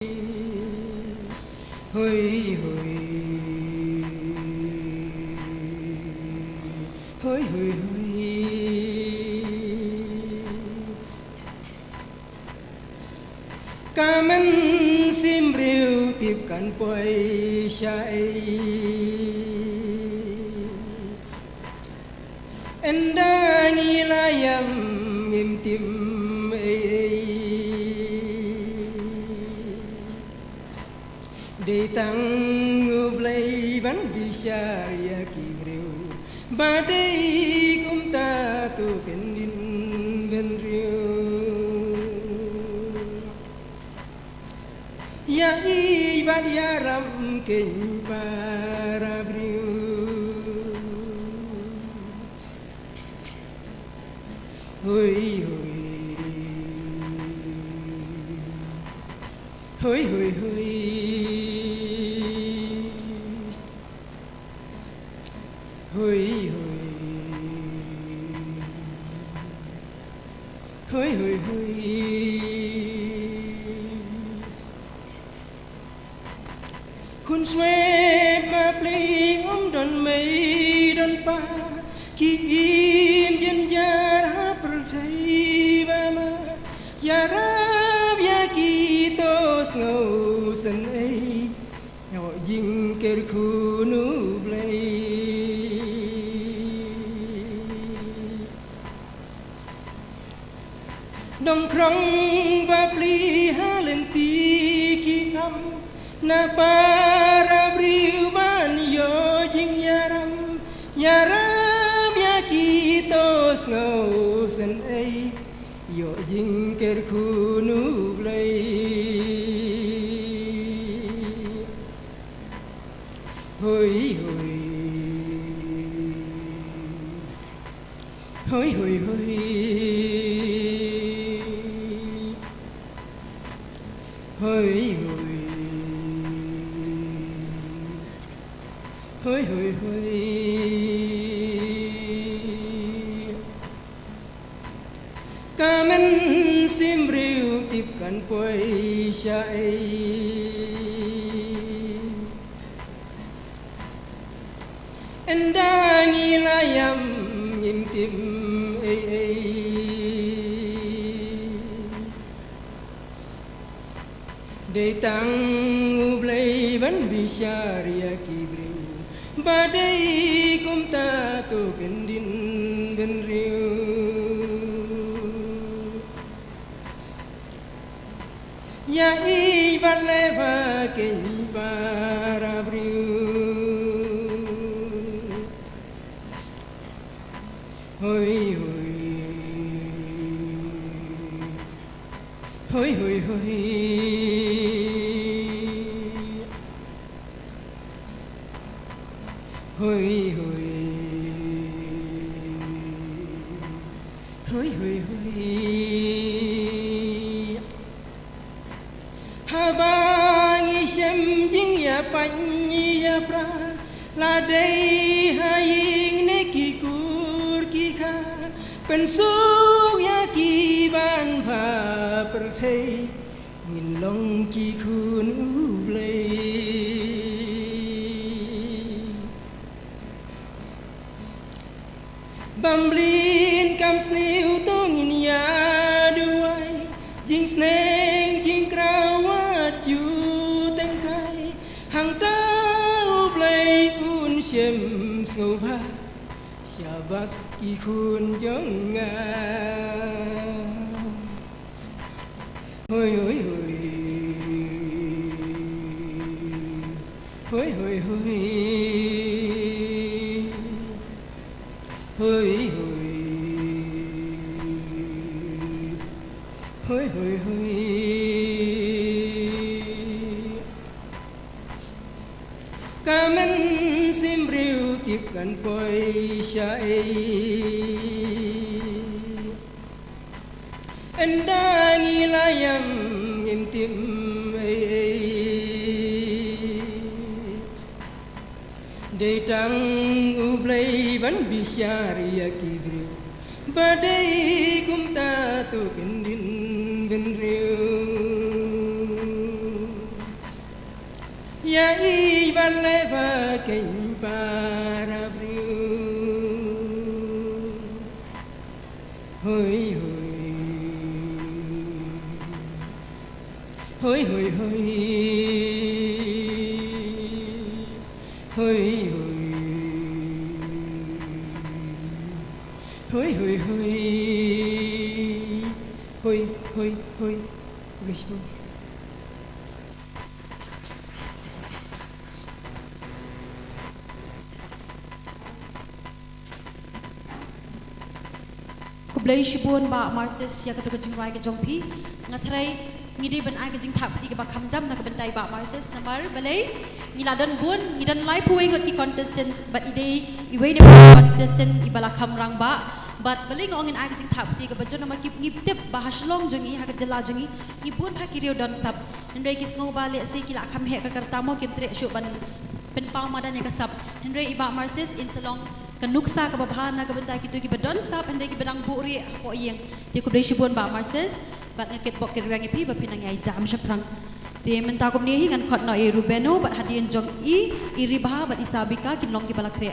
Hoi hoi hoi hoi hoi Cảm ơn sim rêu tiếp cận quay chạy Anh đã nghĩ là em im tim ấy để tăng ngược lấy vẫn vì xa ya kỳ rêu ba đây cũng ta tu cần đến bên rêu ya i bát ya ram kinh para rêu hoi hoi hoi hoi hoi hoi hoi hoi hoi Khôn xuê mà pli ông đòn mây đòn pa khi im dân gia ra percaya bama ya rab ya kita ngau sen ai nhỏ dinh kêu khu nu blay Đông krong ba pli ha lên ti ki am na para briu ban yo jing ya ram ya ki to ngau sen ai yo jing ker khu nu blai hoi hoi hoi hoi hoi hoi hoi hoi Cảm ơn sim rêu tiếp cận quay chạy Anh đã nghĩ là em im tim ấy để tăng u play vẫn bị xa ria kỳ bring ba đây cũng ta tu cần din bên riu ya i vale va ken para briu hoi hoi hoi hoi hoi hoi hoi hoi habang isem jing ya pan ya pra la dei haing ne ki kur ki kha pen su ya ki ban pha per thei nhìn long ki khun u blei Bamblin kam sniu to ngin ya duai jing sneng jing krawat yu teng kai hang tau play un shem sova syabas ki khun jong nga hoi hoi hoi hoi hoi hoi hoi hoi hoi Cảm ơn sim rêu tiếp cận quay chạy Anh đã nghĩ là em im tim ấy để trăng u play vẫn bị xa ria kỳ rêu ba đây cũng ta tu cần din bên rêu ya i vale va quem para abril hoi hoi hoi hoi hoi hoi hoi hoi hoi hoi hoi Wishmu Kublai shibun ba marses ya ketu kejing rai ke jongpi ngatrai ngide ben ai kejing thap ti ke ba khamjam na ke bentai ba marses namar balai ngiladan bun ngidan lai puwe ngot ki contestants but ide iwe ne contestant ibala kham rang ba but balai ngongin ai kejing thap ti ke ba jon namar ki ngiptep bahas long jongi ha ke jela jongi ngibun pha kirio don sab hendrai ki sngo ba le se ki la kham he ka kartamo kim tre shu ban pen pau madan ya ka sab hendrai iba marses in salong kanuksa ka babhana ka bentai kitu ki badon sap hendai ki bedang buri ko yeng ti ko shibun ba marses bat ngaket bok ke riang ipi ba pinang ai jam shaprang ti menta ko ni hingan khot no e rubeno bat hadien jong i ribha bat isabika kin long ki bala kre